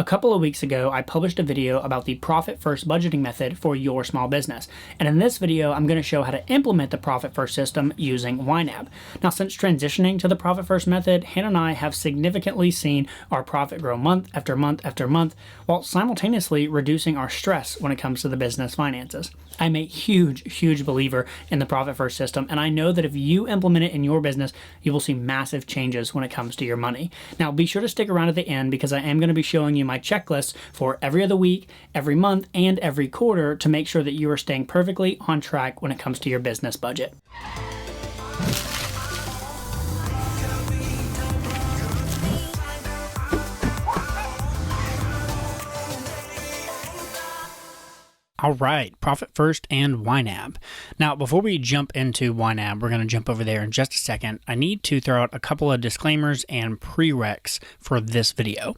couple of weeks ago, I published a video about the Profit First budgeting method for your small business. And in this video, I'm going to show how to implement the Profit First system using YNAB. Now, since transitioning to the Profit First method, Hannah and I have significantly seen our profit grow month after month after month, while simultaneously reducing our stress when it comes to the business finances. I'm a huge believer in the Profit First system, and I know that if you implement it in your business, you will see massive changes when it comes to your money. Now, be sure to stick around at the end because I am going to be showing you my checklist for every other week, every month, and every quarter to make sure that you are staying perfectly on track when it comes to your business budget. All right, Profit First and YNAB. Now, before we jump into YNAB, we're going to jump over there in just a second. I need to throw out a couple of disclaimers and prereqs for this video.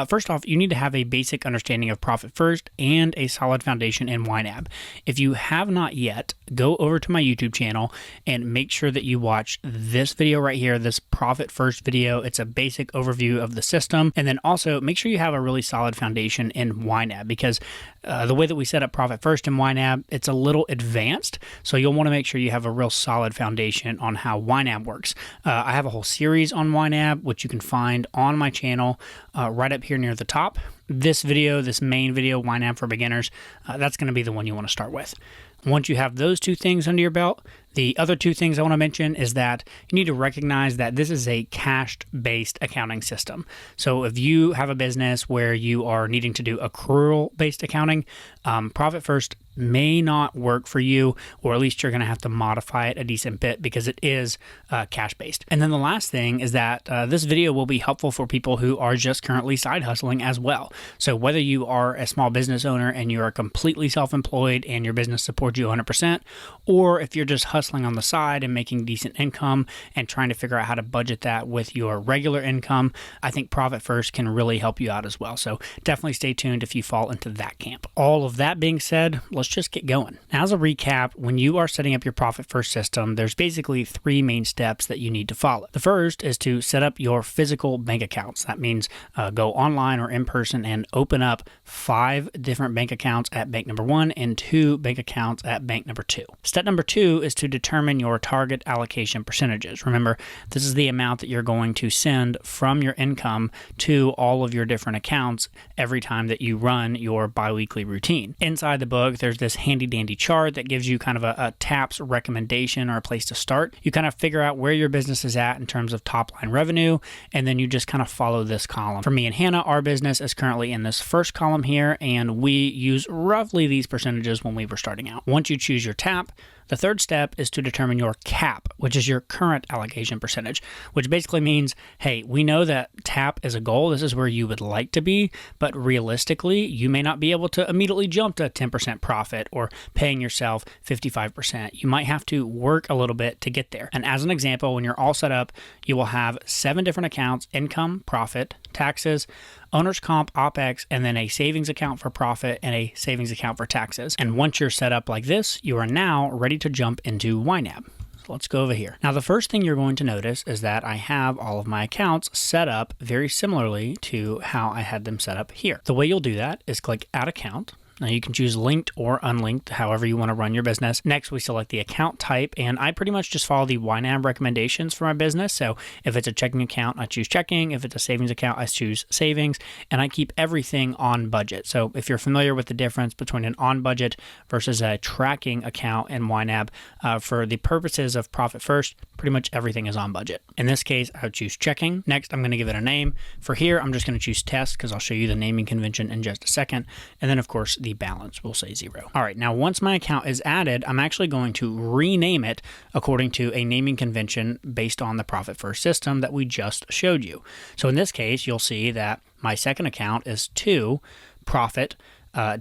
First off, you need to have a basic understanding of Profit First and a solid foundation in YNAB. If you have not yet, go over to my YouTube channel and make sure that you watch this video right here, this Profit First video. It's a basic overview of the system. And then also make sure you have a really solid foundation in YNAB because the way that we set up Profit First in YNAB, it's a little advanced, so you'll want to make sure you have a real solid foundation on how YNAB works. I have a whole series on YNAB, which you can find on my channel right up here near the top. This video, this main video, YNAB for Beginners, that's going to be the one you want to start with. Once you have those two things under your belt, the other two things I want to mention is that you need to recognize that this is a cash-based accounting system. So if you have a business where you are needing to do accrual-based accounting, Profit First may not work for you, or at least you're going to have to modify it a decent bit because it is cash-based. And then the last thing is that this video will be helpful for people who are just currently side hustling as well. So whether you are a small business owner and you are completely self-employed and your business supports you 100%, or if you're just hustling on the side and making decent income and trying to figure out how to budget that with your regular income, I think Profit First can really help you out as well. So definitely stay tuned if you fall into that camp. All of that being said, let's just get going. Now, as a recap, when you are setting up your Profit First system, there's basically three main steps that you need to follow. The first is to set up your physical bank accounts. That means go online or in person and open up 5 different bank accounts at bank number 1 and 2 bank accounts at bank number 2. Step number 2 is to determine your target allocation percentages. Remember, this is the amount that you're going to send from your income to all of your different accounts every time that you run your biweekly routine. Inside the book, there's this handy dandy chart that gives you kind of a TAPS recommendation or a place to start. You kind of figure out where your business is at in terms of top line revenue, and then you just kind of follow this column. For me and Hannah, our business is currently in this first column here, and we use roughly these percentages when we were starting out. Once you choose your TAP, the third step is to determine your CAP, which is your current allocation percentage, which basically means, hey, we know that TAP is a goal. This is where you would like to be, but realistically, you may not be able to immediately jump to 10% profit or paying yourself 55%. You might have to work a little bit to get there. And as an example, when you're all set up, you will have 7 different accounts: income, profit, taxes, owner's comp, OPEX, and then a savings account for profit and a savings account for taxes. And once you're set up like this, you are now ready to jump into YNAB. So let's go over here. Now, the first thing you're going to notice is that I have all of my accounts set up very similarly to how I had them set up here. The way you'll do that is click Add Account. Now, you can choose linked or unlinked, however you want to run your business. Next, we select the account type, and I pretty much just follow the YNAB recommendations for my business. So if it's a checking account, I choose checking. If it's a savings account, I choose savings, and I keep everything on budget. So if you're familiar with the difference between an on budget versus a tracking account in YNAB, for the purposes of Profit First, pretty much everything is on budget. In this case, I would choose checking. Next, I'm going to give it a name. For here, I'm just going to choose test because I'll show you the naming convention in just a second. And then, of course, the balance will say 0. All right, now once my account is added, I'm actually going to rename it according to a naming convention based on the Profit First system that we just showed you. So in this case, you'll see that my second account is 2 profit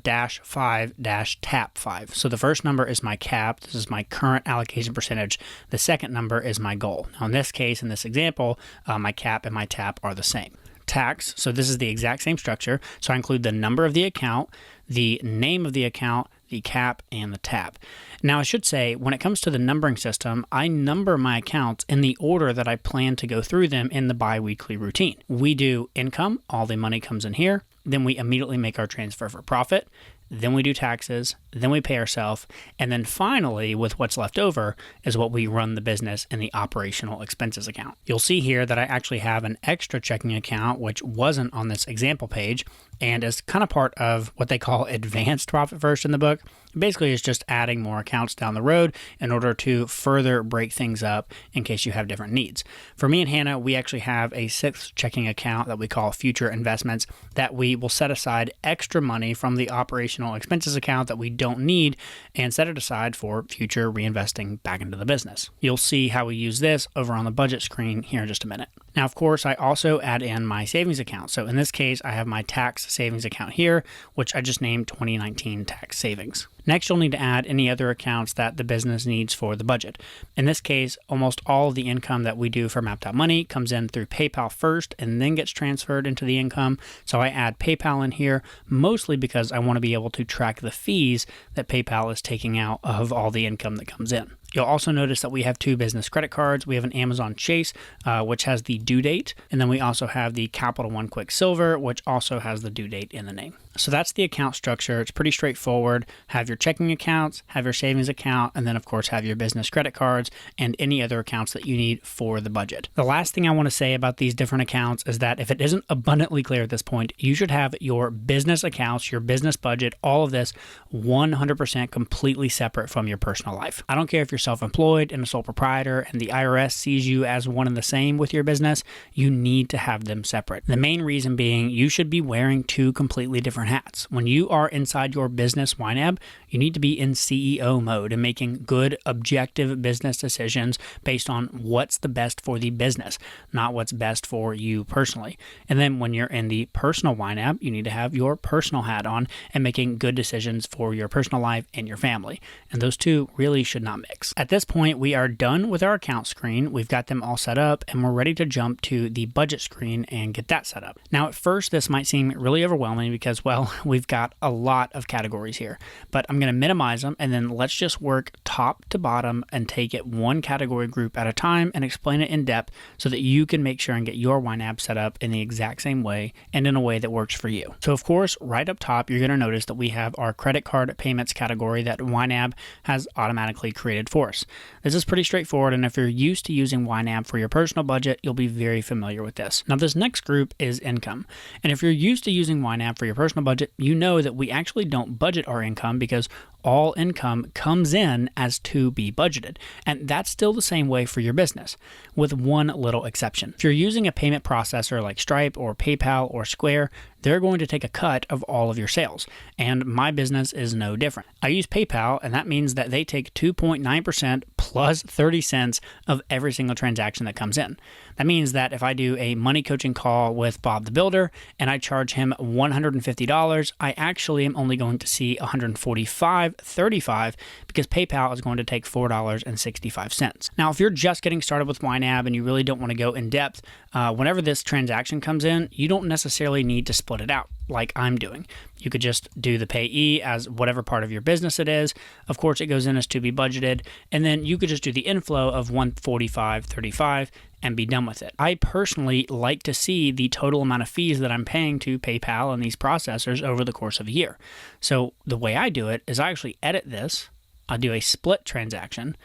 dash 5 dash tap 5. So the first number is my cap. This is my current allocation percentage. The second number is my goal. Now in this case, in this example, my cap and my tap are the same. Tax, so this is the exact same structure. So I include the number of the account, the name of the account, the cap, and the tap. Now I should say, when it comes to the numbering system, I number my accounts in the order that I plan to go through them in the bi-weekly routine. We do income, all the money comes in here. then we immediately make our transfer for profit. Then we do taxes, then we pay ourselves, and then finally, with what's left over, is what we run the business in the operational expenses account. You'll see here that I actually have an extra checking account, which wasn't on this example page, and is kind of part of what they call advanced profit first in the book. Basically, it's just adding more accounts down the road in order to further break things up in case you have different needs. For me and Hannah, we actually have a sixth checking account that we call future investments that we will set aside extra money from the operational expenses account that we don't need and set it aside for future reinvesting back into the business. You'll see how we use this over on the budget screen here in just a minute. Now, of course, I also add in my savings account. So in this case, I have my tax savings account here, which I just named 2019 tax savings. Next, you'll need to add any other accounts that the business needs for the budget. In this case, almost all of the income that we do for Mapped Out Money comes in through PayPal first and then gets transferred into the income. So I add PayPal in here, mostly because I want to be able to track the fees that PayPal is taking out of all the income that comes in. You'll also notice that we have two business credit cards. We have an Amazon Chase, which has the due date, and then we also have the Capital One Quick Silver, which also has the due date in the name. So that's the account structure. It's pretty straightforward. Have your checking accounts, have your savings account, and then of course have your business credit cards and any other accounts that you need for the budget. The last thing I want to say about these different accounts is that if it isn't abundantly clear at this point, you should have your business accounts, your business budget, all of this 100% completely separate from your personal life. I don't care if you're self-employed and a sole proprietor and the IRS sees you as one and the same with your business, you need to have them separate. The main reason being you should be wearing two completely different hats. When you are inside your business YNAB, you need to be in CEO mode and making good, objective business decisions based on what's the best for the business, not what's best for you personally. And then when you're in the personal YNAB, you need to have your personal hat on and making good decisions for your personal life and your family. And those two really should not mix. At this point, we are done with our account screen. We've got them all set up and we're ready to jump to the budget screen and get that set up. Now, at first, this might seem really overwhelming because, well, we've got a lot of categories here, but I'm going to minimize them and then let's just work top to bottom and take it one category group at a time and explain it in depth so that you can make sure and get your YNAB set up in the exact same way and in a way that works for you. So of course, right up top, you're going to notice that we have our credit card payments category that YNAB has automatically created for us. This is pretty straightforward, and if you're used to using YNAB for your personal budget, you'll be very familiar with this. Now, this next group is income, and if you're used to using YNAB for your personal budget, you know that we actually don't budget our income because all income comes in as to be budgeted. And that's still the same way for your business, with one little exception. If you're using a payment processor like Stripe or PayPal or Square, they're going to take a cut of all of your sales. And my business is no different. I use PayPal, and that means that they take 2.9% plus 30 cents of every single transaction that comes in. That means that if I do a money coaching call with Bob the Builder and I charge him $150, I actually am only going to see $145.35 because PayPal is going to take $4.65. Now, if you're just getting started with YNAB and you really don't want to go in depth, whenever this transaction comes in, you don't necessarily need to split it out like I'm doing. You could just do the payee as whatever part of your business it is. Of course, it goes in as to be budgeted, and then you could just do the inflow of $145.35 and be done with it. I personally like to see the total amount of fees that I'm paying to PayPal and these processors over the course of a year. So the way I do it is I actually edit this. I'll do a split transaction,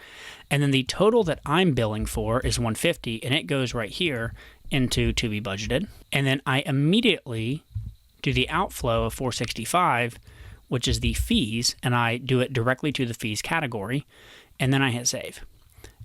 and then the total that I'm billing for is $150, and it goes right here into to be budgeted. And then I immediately do the outflow of $465, which is the fees, and I do it directly to the fees category, and then I hit save.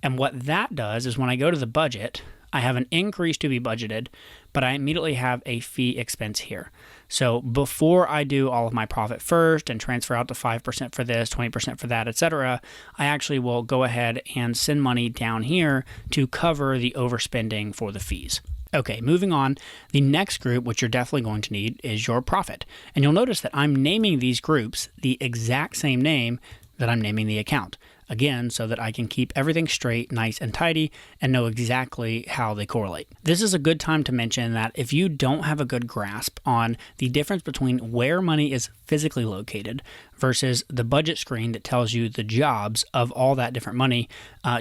And what that does is when I go to the budget, I have an increase to be budgeted, but I immediately have a fee expense here. So before I do all of my profit first and transfer out to 5% for this, 20% for that, etc., I actually will go ahead and send money down here to cover the overspending for the fees. Okay, moving on, the next group, which you're definitely going to need, is your profit. And you'll notice that I'm naming these groups the exact same name that I'm naming the account. again, so that I can keep everything straight, nice and tidy, and know exactly how they correlate. This is a good time to mention that if you don't have a good grasp on the difference between where money is physically located versus the budget screen that tells you the jobs of all that different money,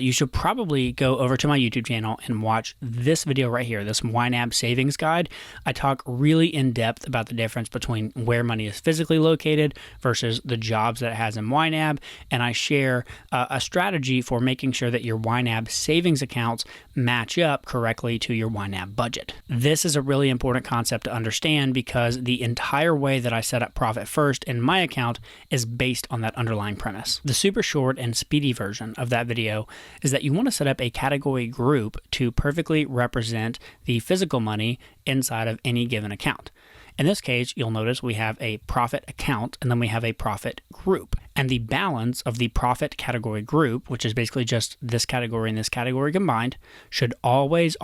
you should probably go over to my YouTube channel and watch this video right here, this YNAB savings guide. I talk really in depth about the difference between where money is physically located versus the jobs that it has in YNAB, and I share a strategy for making sure that your YNAB savings accounts match up correctly to your YNAB budget. This is a really important concept to understand because the entire way that I set up Profit First in my account is based on that underlying premise. The super short and speedy version of that video is that you want to set up a category group to perfectly represent the physical money inside of any given account. In this case, you'll notice we have a profit account and then we have a profit group. And the balance of the profit category group, which is basically just this category and this category combined, should always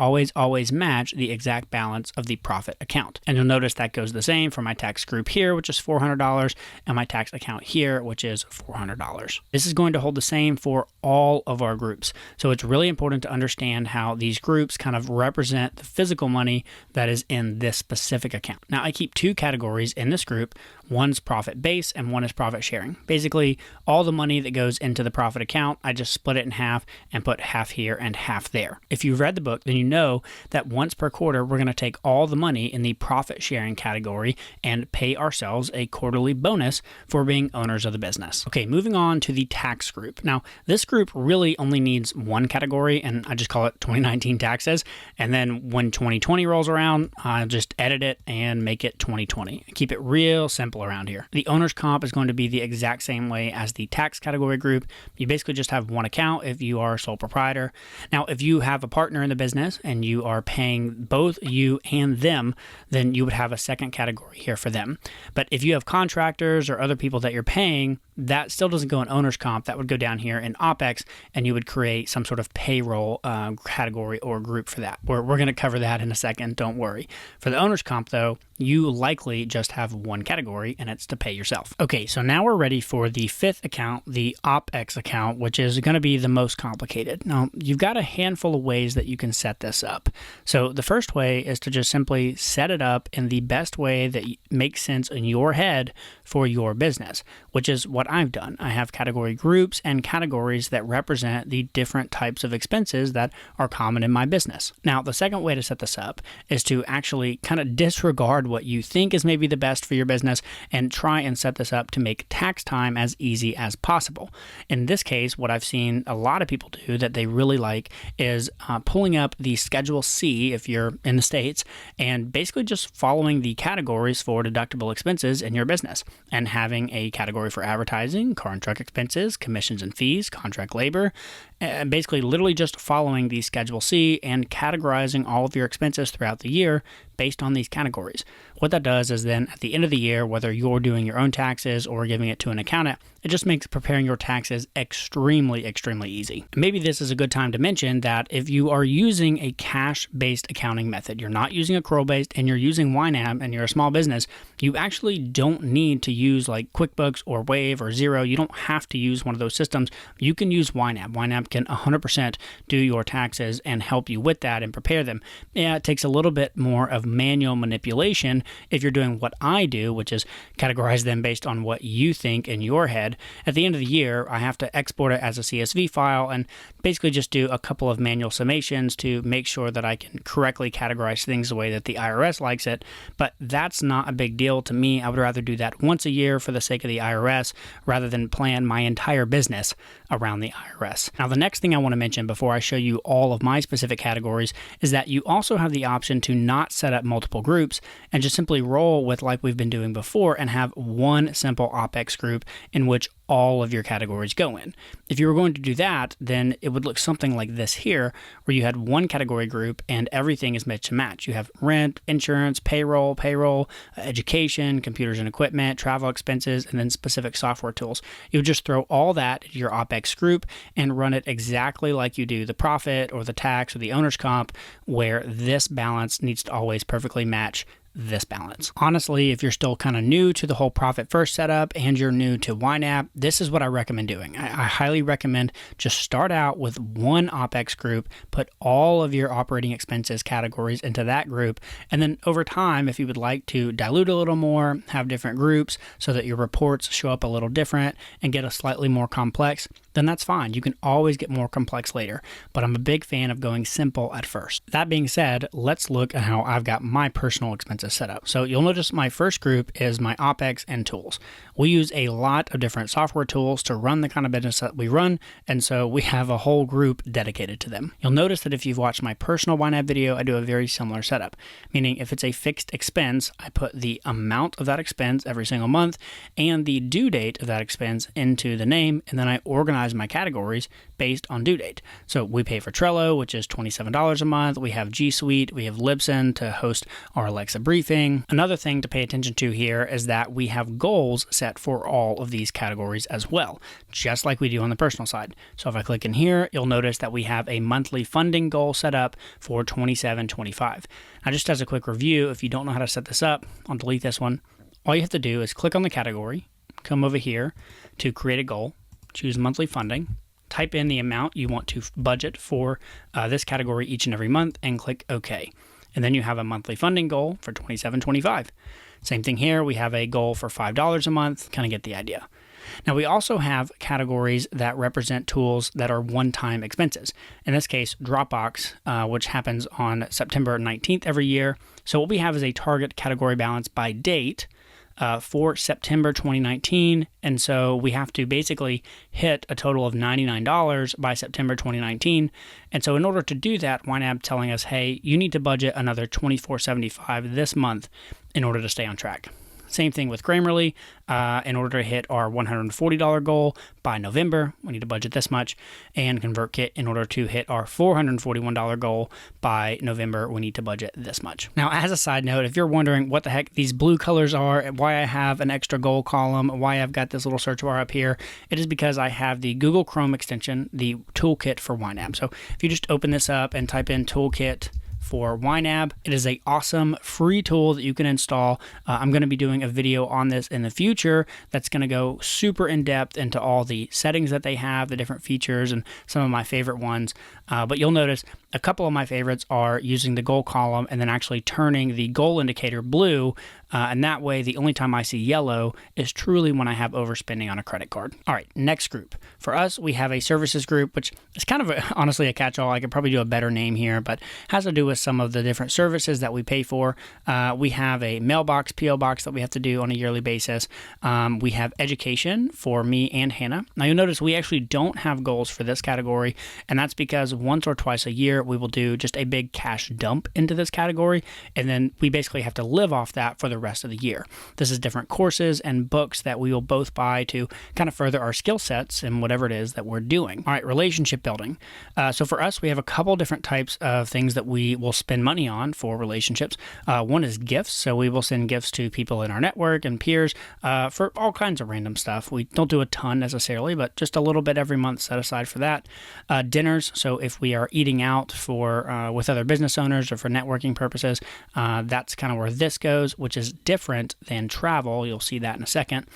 match the exact balance of the profit account. And you'll notice that goes the same for my tax group here, which is $400, and my tax account here, which is $400. This is going to hold the same for all of our groups. So it's really important to understand how these groups kind of represent the physical money that is in this specific account. Now, I keep two categories in this group. One's profit base and one is profit sharing. Basically, all the money that goes into the profit account, I just split it in half and put half here and half there. If you've read the book, then you know that once per quarter, we're going to take all the money in the profit sharing category and pay ourselves a quarterly bonus for being owners of the business. Okay, moving on to the tax group. Now, this group really only needs one category, and I just call it 2019 taxes. And then when 2020 rolls around, I'll just edit it and make it 2020. Keep it real simple around here. The owner's comp is going to be the exact same way as the tax category group. You basically just have one account if you are a sole proprietor. Now, if you have a partner in the business and you are paying both you and them, then you would have a second category here for them. But if you have contractors or other people that you're paying, that still doesn't go in owner's comp. That would go down here in OPEX, and you would create some sort of payroll category or group for that. We're going to cover that in a second, don't worry. For the owner's comp, though, you likely just have one category, and it's to pay yourself. Okay, so now we're ready for the fifth account, the OPEX account, which is going to be the most complicated. Now, you've got a handful of ways that you can set this up. So the first way is to just simply set it up in the best way that makes sense in your head for your business, which is what I've done. I have category groups and categories that represent the different types of expenses that are common in my business. Now, the second way to set this up is to actually kind of disregard what you think is maybe the best for your business and try and set this up to make tax time as easy as possible. In this case, what I've seen a lot of people do that they really like is pulling up the Schedule C if you're in the States and basically just following the categories for deductible expenses in your business and having a category for advertising, car and truck expenses, commissions and fees, contract labor, and basically literally just following the Schedule C and categorizing all of your expenses throughout the year based on these categories. What that does is then at the end of the year, whether you're doing your own taxes or giving it to an accountant, it just makes preparing your taxes extremely easy. Maybe this is a good time to mention that if you are using a cash-based accounting method, you're not using accrual-based and you're using YNAB and you're a small business, you actually don't need to use like QuickBooks or Wave or Xero. You don't have to use one of those systems. You can use YNAB. YNAB can 100% do your taxes and help you with that and prepare them. Yeah, it takes a little bit more of manual manipulation if you're doing what I do, which is categorize them based on what you think in your head. At the end of the year, I have to export it as a CSV file and basically just do a couple of manual summations to make sure that I can correctly categorize things the way that the IRS likes it. But that's not a big deal to me. I would rather do that once a year for the sake of the IRS rather than plan my entire business around the IRS. Now, the next thing I want to mention before I show you all of my specific categories is that you also have the option to not set up multiple groups and just simply roll with like we've been doing before and have one simple OPEX group in which all of your categories go in. If you were going to do that, then it would look something like this here, where you had one category group and everything is match to match. You have rent, insurance, payroll, education, computers and equipment, travel expenses, and then specific software tools. You would just throw all that into your OPEX group and run it exactly like you do the profit or the tax or the owner's comp, where this balance needs to always perfectly match this balance. Honestly, if you're still kind of new to the whole Profit First setup and you're new to YNAB, this is what I recommend doing. I highly recommend just start out with one OPEX group, put all of your operating expenses categories into that group, and then over time, if you would like to dilute a little more, have different groups so that your reports show up a little different and get a slightly more complex, then that's fine. You can always get more complex later, but I'm a big fan of going simple at first. That being said, let's look at how I've got my personal expenses set up. So you'll notice my first group is my OPEX and tools. We use a lot of different software tools to run the kind of business that we run, and so we have a whole group dedicated to them. You'll notice that if you've watched my personal YNAB video, I do a very similar setup, meaning if it's a fixed expense, I put the amount of that expense every single month and the due date of that expense into the name, and then I organize my categories based on due date. So we pay for Trello, which is $27 a month. We have G Suite. We have Libsyn to host our Alexa briefing. Another thing to pay attention to here is that we have goals set for all of these categories as well, just like we do on the personal side. So if I click in here, you'll notice that we have a monthly funding goal set up for $27.25. Now, just as a quick review, if you don't know how to set this up, I'll delete this one. All you have to do is click on the category, come over here to create a goal, choose monthly funding, type in the amount you want to budget for this category each and every month, and click OK. And then you have a monthly funding goal for $27.25. Same thing here. We have a goal for $5 a month. Kind of get the idea. Now, we also have categories that represent tools that are one-time expenses. In this case, Dropbox, which happens on September 19th every year. So what we have is a target category balance by date for September 2019, and so we have to basically hit a total of $99 by September 2019. And so in order to do that, YNAB telling us, hey, you need to budget another $24.75 this month in order to stay on track. Same thing with Grammarly. In order to hit our $140 goal by November, we need to budget this much. And ConvertKit, in order to hit our $441 goal by November, we need to budget this much. Now, as a side note, if you're wondering what the heck these blue colors are, and why I have an extra goal column, why I've got this little search bar up here, it is because I have the Google Chrome extension, the Toolkit for YNAB. So if you just open this up and type in Toolkit for YNAB, it is an awesome free tool that you can install. I'm going to be doing a video on this in the future that's going to go super in depth into all the settings that they have, the different features, and some of my favorite ones. But you'll notice a couple of my favorites are using the goal column and then actually turning the goal indicator blue. And that way, the only time I see yellow is truly when I have overspending on a credit card. All right, next group. For us, we have a services group, which is kind of honestly a catch-all. I could probably do a better name here, but has to do with some of the different services that we pay for. We have a mailbox, PO box that we have to do on a yearly basis. We have education for me and Hannah. Now, you'll notice we actually don't have goals for this category, and that's because once or twice a year, we will do just a big cash dump into this category, and then we basically have to live off that for the rest of the year. This is different courses and books that we will both buy to kind of further our skill sets in whatever it is that we're doing. All right, relationship building. So for us, we have a couple different types of things that we will spend money on for relationships. One is gifts. So we will send gifts to people in our network and peers for all kinds of random stuff. We don't do a ton necessarily, but just a little bit every month set aside for that. Dinners. So if we are eating out for with other business owners or for networking purposes, that's kind of where this goes, which is different than travel. You'll see that in a second.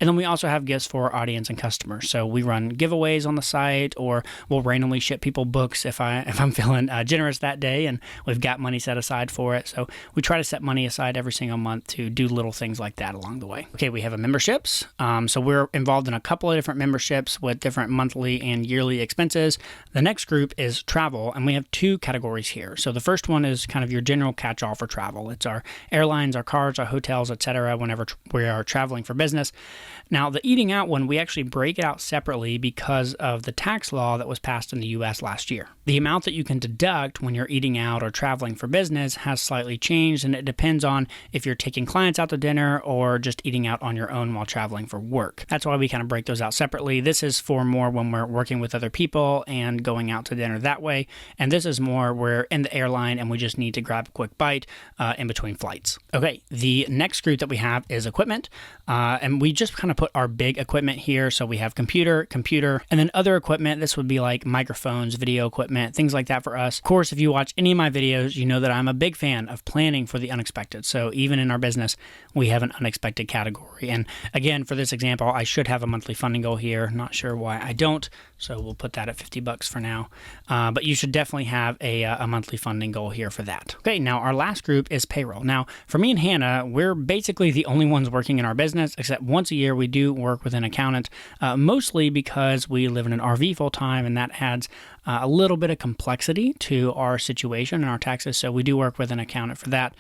And then we also have gifts for our audience and customers. So we run giveaways on the site, or we'll randomly ship people books if I'm feeling generous that day and we've got money set aside for it. So we try to set money aside every single month to do little things like that along the way. Okay, we have a memberships. So we're involved in a couple of different memberships with different monthly and yearly expenses. The next group is travel, and we have two categories here. So the first one is kind of your general catch-all for travel. It's our airlines, our cars, our hotels, etc. whenever we are traveling for business. Now, the eating out one, we actually break it out separately because of the tax law that was passed in the U.S. last year. The amount that you can deduct when you're eating out or traveling for business has slightly changed, and it depends on if you're taking clients out to dinner or just eating out on your own while traveling for work. That's why we kind of break those out separately. This is for more when we're working with other people and going out to dinner that way. And And this is more we're in the airline and we just need to grab a quick bite in between flights. Okay, the next group that we have is equipment. And we just kind of put our big equipment here. So we have computer, and then other equipment. This would be like microphones, video equipment, things like that for us. Of course, if you watch any of my videos, you know that I'm a big fan of planning for the unexpected. So even in our business, we have an unexpected category. And again, for this example, I should have a monthly funding goal here. Not sure why I don't. So we'll put that at $50 for now. But you should definitely have a monthly funding goal here for that. Okay, now our last group is payroll. Now, for me and Hannah, we're basically the only ones working in our business, except once a year we do work with an accountant, mostly because we live in an RV full time, and that adds a little bit of complexity to our situation and our taxes. So we do work with an accountant for that.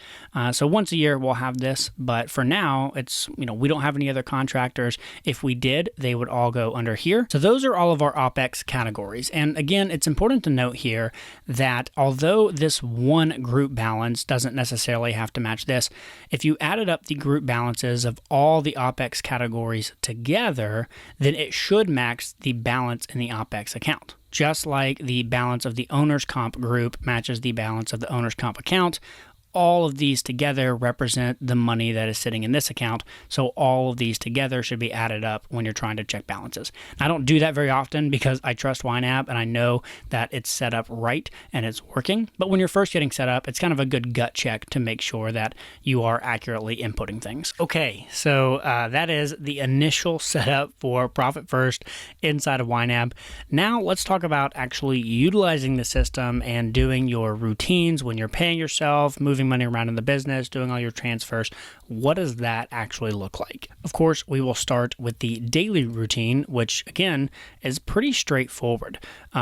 So once a year we'll have this, but for now it's, we don't have any other contractors. If we did, they would all go under here. So those are all of our OpEx categories. And again, it's important to note here that although this one group balance doesn't necessarily have to match this, if you added up the group balances of all the OpEx categories together, then it should match the balance in the OpEx account. Just like the balance of the owner's comp group matches the balance of the owner's comp account, all of these together represent the money that is sitting in this account. So all of these together should be added up when you're trying to check balances. I don't do that very often because I trust YNAB and I know that it's set up right and it's working. But when you're first getting set up, it's kind of a good gut check to make sure that you are accurately inputting things. Okay, so that is the initial setup for Profit First inside of YNAB. Now let's talk about actually utilizing the system and doing your routines when you're paying yourself, moving money around in the business, doing all your transfers. What does that actually look like? Of course, we will start with the daily routine, which again is pretty straightforward.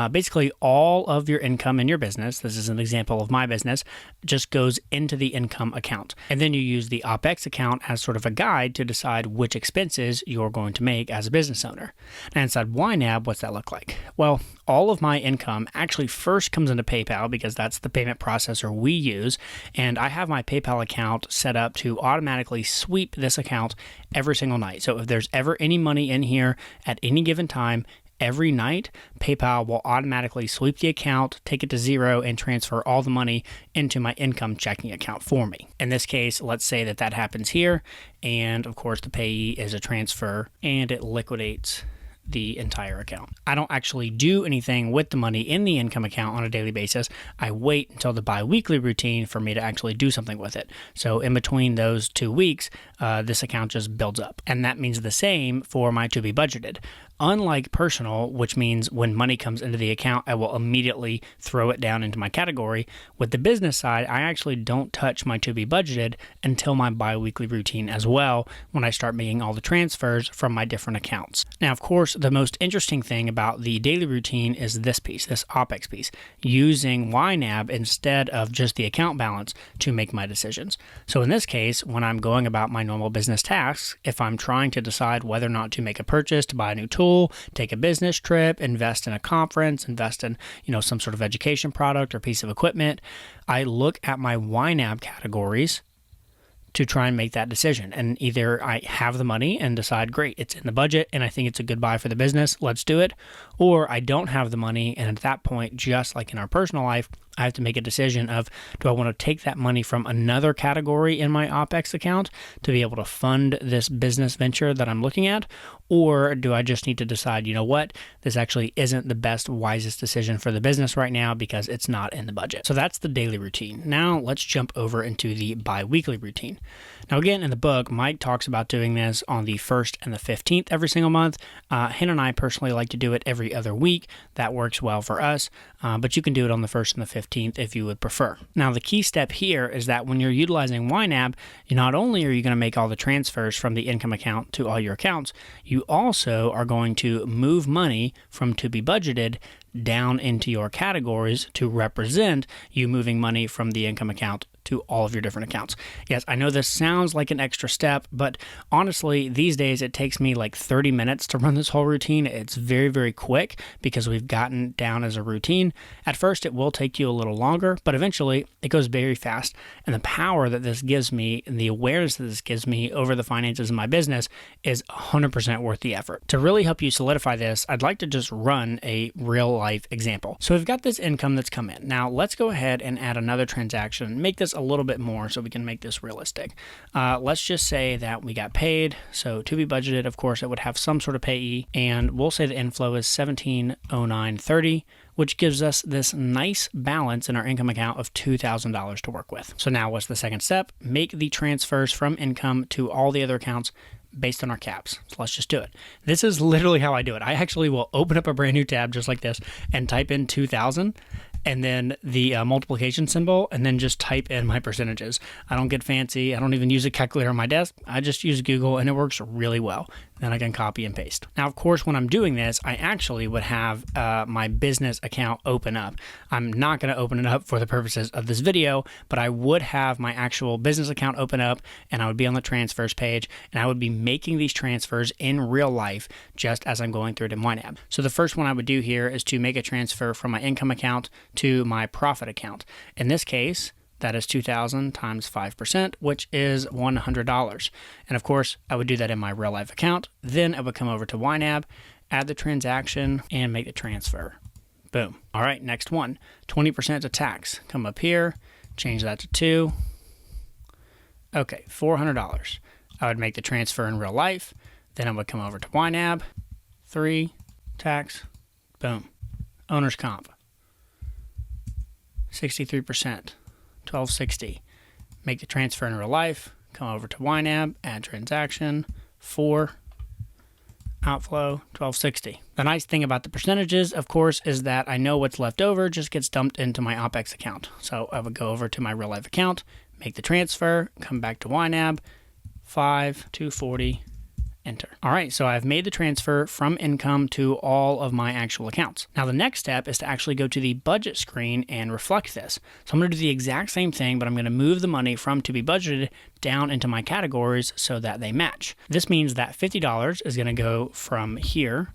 Basically, all of your income in your business, this is an example of my business, just goes into the income account. And then you use the OpEx account as sort of a guide to decide which expenses you're going to make as a business owner. And inside YNAB, what's that look like? Well, all of my income actually first comes into PayPal because that's the payment processor we use. And I have my PayPal account set up to automatically sweep this account every single night. So if there's ever any money in here at any given time, every night, PayPal will automatically sweep the account, take it to zero, and transfer all the money into my income checking account for me. In this case, let's say that happens here. And of course, the payee is a transfer and it liquidates the entire account. I don't actually do anything with the money in the income account on a daily basis. I wait until the bi-weekly routine for me to actually do something with it. So in between those 2 weeks, this account just builds up. And that means the same for my to be budgeted. Unlike personal, which means when money comes into the account, I will immediately throw it down into my category. With the business side, I actually don't touch my to be budgeted until my bi-weekly routine as well, when I start making all the transfers from my different accounts. Now, of course, the most interesting thing about the daily routine is this piece, this OpEx piece, using YNAB instead of just the account balance to make my decisions. So in this case, when I'm going about my normal business tasks, if I'm trying to decide whether or not to make a purchase, to buy a new tool, take a business trip, invest in a conference, invest in, some sort of education product or piece of equipment, I look at my YNAB categories to try and make that decision. And either I have the money and decide, great, it's in the budget and I think it's a good buy for the business, let's do it. Or I don't have the money, and at that point, just like in our personal life, I have to make a decision of, do I want to take that money from another category in my OpEx account to be able to fund this business venture that I'm looking at? Or do I just need to decide, this actually isn't the best, wisest decision for the business right now because it's not in the budget. So that's the daily routine. Now let's jump over into the bi-weekly routine. Now again, in the book, Mike talks about doing this on the 1st and the 15th every single month. Hannah and I personally like to do it every other week. That works well for us, but you can do it on the 1st and the 15th if you would prefer. Now the key step here is that when you're utilizing YNAB, not only are you going to make all the transfers from the income account to all your accounts, you also are going to move money from to be budgeted down into your categories to represent you moving money from the income account to all of your different accounts. Yes, I know this sounds like an extra step, but honestly, these days it takes me like 30 minutes to run this whole routine. It's very, very quick because we've gotten down as a routine. At first, it will take you a little longer, but eventually it goes very fast. And the power that this gives me and the awareness that this gives me over the finances of my business is 100% worth the effort. To really help you solidify this, I'd like to just run a real life example. So we've got this income that's come in. Now let's go ahead and add another transaction, make this a little bit more so we can make this realistic. Let's just say that we got paid. So to be budgeted, of course, it would have some sort of payee, and we'll say the inflow is $1709.30, which gives us this nice balance in our income account of $2,000 to work with. So now what's the second step? Make the transfers from income to all the other accounts based on our caps. So let's just do it. This is literally how I do it. I actually will open up a brand new tab just like this and type in 2,000 and then the multiplication symbol, and then just type in my percentages. I don't get fancy. I don't even use a calculator on my desk. I just use Google, and it works really well. Then I can copy and paste. Now, of course, when I'm doing this, I actually would have my business account open up. I'm not going to open it up for the purposes of this video, but I would have my actual business account open up, and I would be on the transfers page, and I would be making these transfers in real life just as I'm going through it in YNAB. So the first one I would do here is to make a transfer from my income account to my profit account. In this case, that is 2,000 times 5%, which is $100. And of course, I would do that in my real life account. Then I would come over to YNAB, add the transaction, and make the transfer. Boom. All right, next one, 20% to tax. Come up here, change that to 2. Okay, $400. I would make the transfer in real life. Then I would come over to YNAB, 3, tax, boom. Owner's comp, 63%, $1,260. Make the transfer in real life, come over to YNAB, add transaction, 4, outflow, $1,260. The nice thing about the percentages, of course, is that I know what's left over just gets dumped into my OPEX account. So I would go over to my real life account, make the transfer, come back to YNAB, 5, 240, enter. All right, so I've made the transfer from income to all of my actual accounts. Now the next step is to actually go to the budget screen and reflect this. So I'm going to do the exact same thing, but I'm going to move the money from to be budgeted down into my categories so that they match. This means that $50 is going to go from here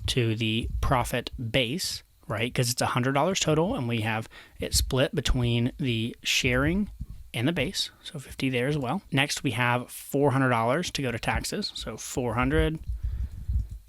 to the profit base, right? Because it's $100 total, and we have it split between the sharing and the base, so 50 there as well. Next, we have $400 to go to taxes, so 400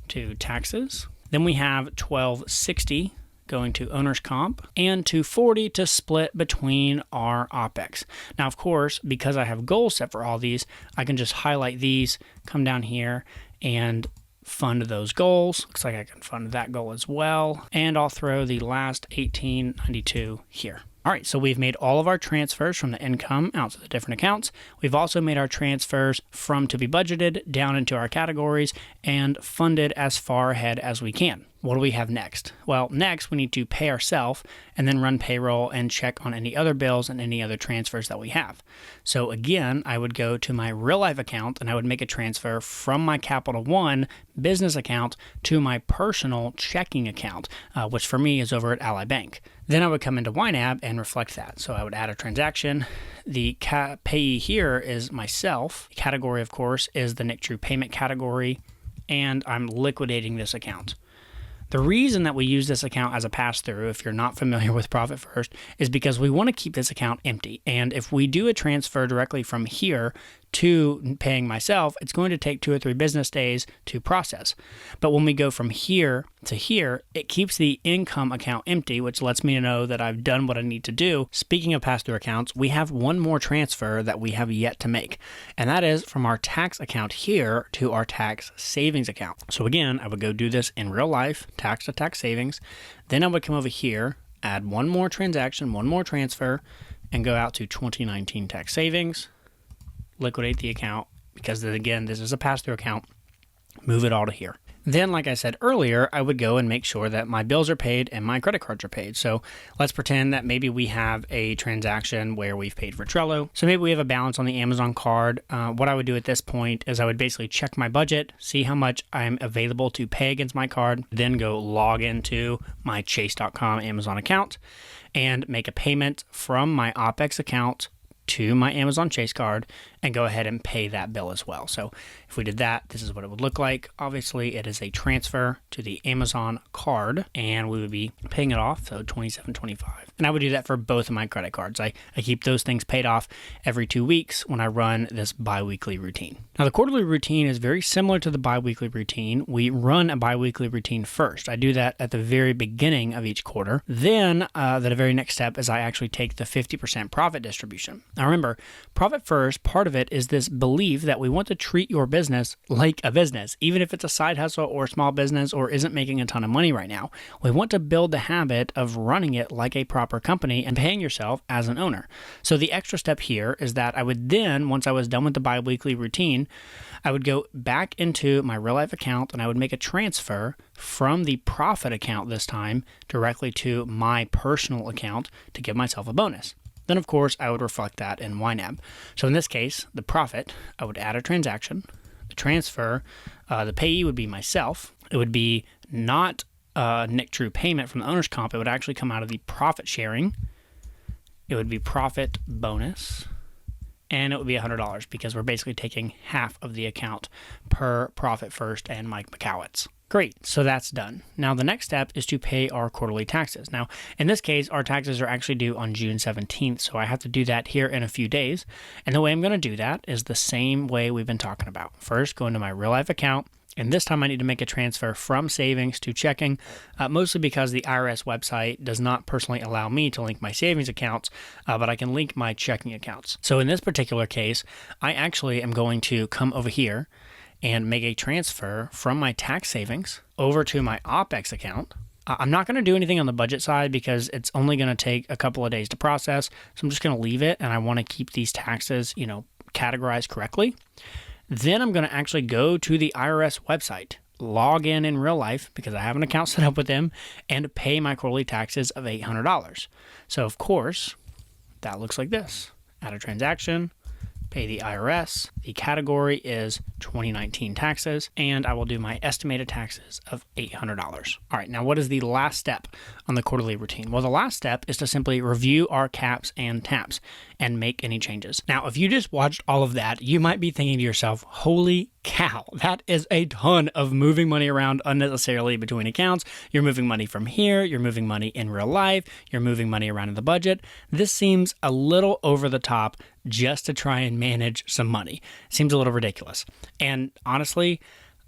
to taxes. Then we have $1,260 going to owner's comp, and $240 to split between our OPEX. Now, of course, because I have goals set for all these, I can just highlight these, come down here, and fund those goals. Looks like I can fund that goal as well, and I'll throw the last $1,892 here. All right, so we've made all of our transfers from the income out to the different accounts. We've also made our transfers from to be budgeted down into our categories and funded as far ahead as we can. What do we have next? Well, next we need to pay ourselves and then run payroll and check on any other bills and any other transfers that we have. So again, I would go to my real life account and I would make a transfer from my Capital One business account to my personal checking account, which for me is over at Ally Bank. Then I would come into YNAB and reflect that. So I would add a transaction. The payee here is myself. The category, of course, is the Nick True payment category, and I'm liquidating this account. The reason that we use this account as a pass-through, if you're not familiar with Profit First, is because we want to keep this account empty. And if we do a transfer directly from here to paying myself, it's going to take 2 or 3 business days to process. But when we go from here to here, it keeps the income account empty, which lets me know that I've done what I need to do. Speaking of pass-through accounts, we have one more transfer that we have yet to make, and that is from our tax account here to our tax savings account. So again, I would go do this in real life, tax to tax savings. Then I would come over here, add one more transaction, one more transfer, and go out to 2019 tax savings. Liquidate the account because, again, this is a pass-through account. Move it all to here. Then, like I said earlier, I would go and make sure that my bills are paid and my credit cards are paid. So let's pretend that maybe we have a transaction where we've paid for Trello. So maybe we have a balance on the Amazon card. What I would do at this point is I would basically check my budget, see how much I'm available to pay against my card, then go log into my Chase.com Amazon account and make a payment from my OPEX account to my Amazon Chase card and go ahead and pay that bill as well. So if we did that, this is what it would look like. Obviously, it is a transfer to the Amazon card, and we would be paying it off, so $27.25. And I would do that for both of my credit cards. I keep those things paid off every 2 weeks when I run this bi-weekly routine. Now, the quarterly routine is very similar to the bi-weekly routine. We run a bi-weekly routine first. I do that at the very beginning of each quarter. Then the very next step is I actually take the 50% profit distribution. Now remember, profit first, part of it is this belief that we want to treat your business like a business, even if it's a side hustle or a small business or isn't making a ton of money right now. We want to build the habit of running it like a proper company and paying yourself as an owner. So the extra step here is that I would then, once I was done with the bi-weekly routine, I would go back into my real life account and I would make a transfer from the profit account this time directly to my personal account to give myself a bonus. Then, of course, I would reflect that in YNAB. So in this case, the profit, I would add a transaction. The transfer, the payee would be myself. It would be not Nick True payment from the owner's comp. It would actually come out of the profit sharing. It would be profit bonus. And it would be $100 because we're basically taking half of the account per Profit First and Mike Michalowicz. Great, so that's done. Now the next step is to pay our quarterly taxes. Now, in this case, our taxes are actually due on June 17th, so I have to do that here in a few days. And the way I'm going to do that is the same way we've been talking about. First, go into my real life account, and this time I need to make a transfer from savings to checking, mostly because the IRS website does not personally allow me to link my savings accounts, but I can link my checking accounts. So in this particular case, I actually am going to come over here and make a transfer from my tax savings over to my OPEX account. I'm not going to do anything on the budget side because it's only going to take a couple of days to process. So I'm just going to leave it, and I want to keep these taxes, categorized correctly. Then I'm going to actually go to the IRS website, log in real life because I have an account set up with them, and pay my quarterly taxes of $800. So of course, that looks like this. Add a transaction, pay the IRS. The category is 2019 taxes, and I will do my estimated taxes of $800. All right, now what is the last step on the quarterly routine? Well, the last step is to simply review our caps and taps and make any changes. Now, if you just watched all of that, you might be thinking to yourself, holy cow, that is a ton of moving money around unnecessarily between accounts. You're moving money from here, you're moving money in real life, you're moving money around in the budget. This seems a little over the top just to try and manage some money. Seems a little ridiculous. And honestly,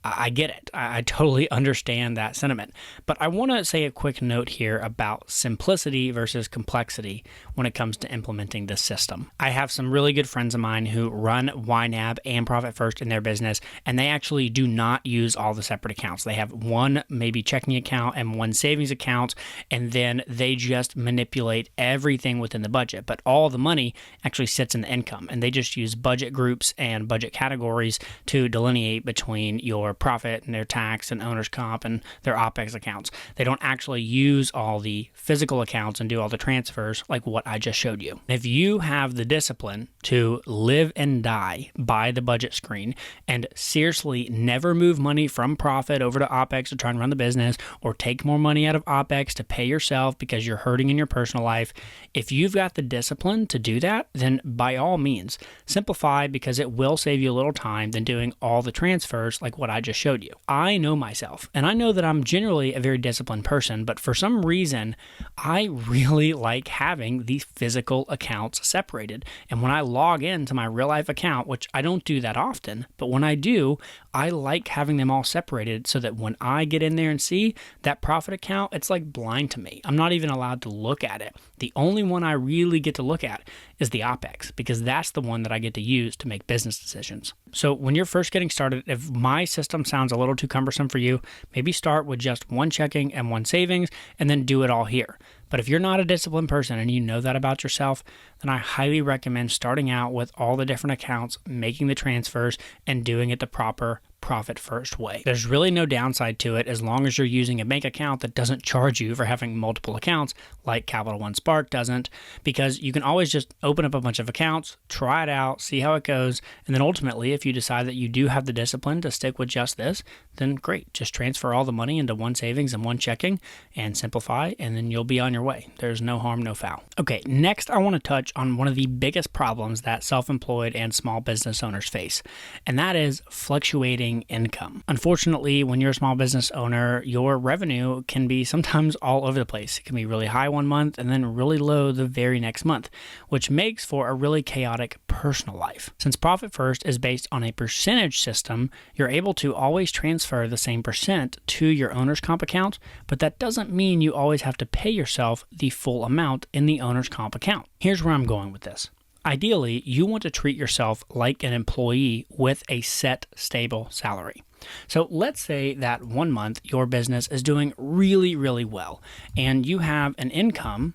I get it. I totally understand that sentiment. But I want to say a quick note here about simplicity versus complexity when it comes to implementing this system. I have some really good friends of mine who run YNAB and Profit First in their business, and they actually do not use all the separate accounts. They have one maybe checking account and one savings account, and then they just manipulate everything within the budget. But all the money actually sits in the income, and they just use budget groups and budget categories to delineate between your profit and their tax and owner's comp and their OPEX accounts. They don't actually use all the physical accounts and do all the transfers like what I just showed you. If you have the discipline to live and die by the budget screen and seriously never move money from profit over to OPEX to try and run the business, or take more money out of OPEX to pay yourself because you're hurting in your personal life, if you've got the discipline to do that, then by all means, simplify, because it will save you a little time than doing all the transfers like what I just showed you. I know myself, and I know that I'm generally a very disciplined person, but for some reason, I really like having these physical accounts separated. And when I log into my real life account, which I don't do that often, but when I do, I like having them all separated so that when I get in there and see that profit account, it's like blind to me. I'm not even allowed to look at it. The only one I really get to look at is the OPEX, because that's the one that I get to use to make business decisions. So when you're first getting started, if my system sounds a little too cumbersome for you, maybe start with just one checking and one savings and then do it all here. But if you're not a disciplined person and you know that about yourself, then I highly recommend starting out with all the different accounts, making the transfers, and doing it the proper profit first way. There's really no downside to it as long as you're using a bank account that doesn't charge you for having multiple accounts like Capital One Spark doesn't, because you can always just open up a bunch of accounts, try it out, see how it goes, and then ultimately if you decide that you do have the discipline to stick with just this, then great, just transfer all the money into one savings and one checking and simplify, and then you'll be on your way. There's no harm, no foul. Okay, next I want to touch on one of the biggest problems that self-employed and small business owners face, and that is fluctuating income. Unfortunately, when you're a small business owner, your revenue can be sometimes all over the place. It can be really high one month and then really low the very next month, which makes for a really chaotic personal life. Since Profit First is based on a percentage system, you're able to always transfer the same percent to your owner's comp account, but that doesn't mean you always have to pay yourself the full amount in the owner's comp account. Here's where I'm going with this. Ideally, you want to treat yourself like an employee with a set, stable salary. So let's say that one month your business is doing really, really well, and you have an income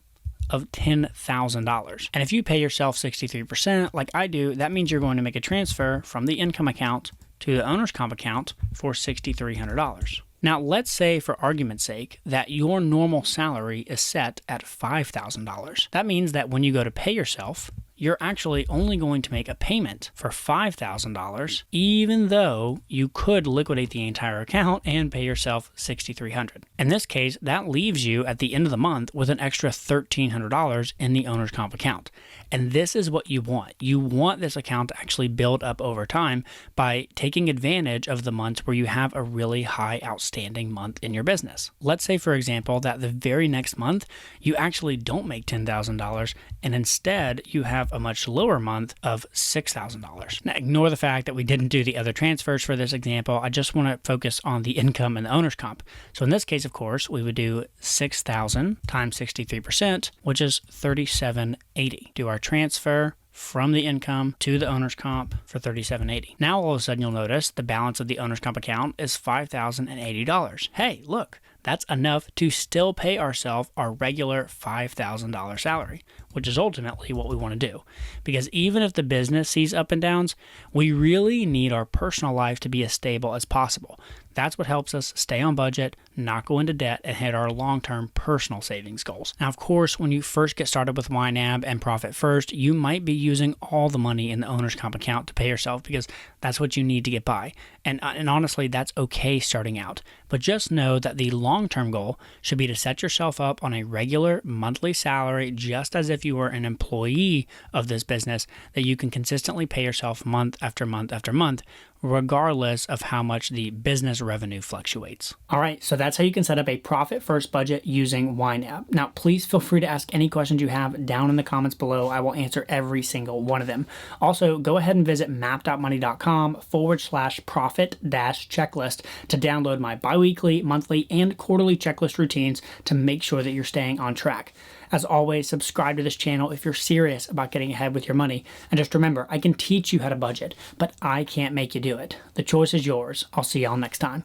of $10,000. And if you pay yourself 63% like I do, that means you're going to make a transfer from the income account to the owner's comp account for $6,300. Now, let's say, for argument's sake, that your normal salary is set at $5,000. That means that when you go to pay yourself, you're actually only going to make a payment for $5,000, even though you could liquidate the entire account and pay yourself $6,300. In this case, that leaves you at the end of the month with an extra $1,300 in the owner's comp account. And this is what you want. You want this account to actually build up over time by taking advantage of the months where you have a really high outstanding month in your business. Let's say, for example, that the very next month, you actually don't make $10,000 and instead you have a much lower month of $6,000. Now, ignore the fact that we didn't do the other transfers for this example. I just want to focus on the income and the owner's comp. So in this case, of course, we would do 6,000 times 63%, which is $3,780. Do our transfer from the income to the owner's comp for $3,780. Now all of a sudden you'll notice the balance of the owner's comp account is $5,080. Hey, look, that's enough to still pay ourselves our regular $5,000 salary, which is ultimately what we want to do. Because even if the business sees up and downs, we really need our personal life to be as stable as possible. That's what helps us stay on budget, not go into debt, and hit our long-term personal savings goals. Now, of course, when you first get started with YNAB and Profit First, you might be using all the money in the owner's comp account to pay yourself because that's what you need to get by. And honestly, that's okay starting out. But just know that the long-term goal should be to set yourself up on a regular monthly salary, just as if you were an employee of this business, that you can consistently pay yourself month after month after month, regardless of how much the business revenue fluctuates. All right, so that's how you can set up a Profit First budget using YNAB. Now, please feel free to ask any questions you have down in the comments below. I will answer every single one of them. Also, go ahead and visit map.money.com/profit-checklist to download my biweekly, monthly, and quarterly checklist routines to make sure that you're staying on track. As always, subscribe to this channel if you're serious about getting ahead with your money. And just remember, I can teach you how to budget, but I can't make you do it. The choice is yours. I'll see y'all next time.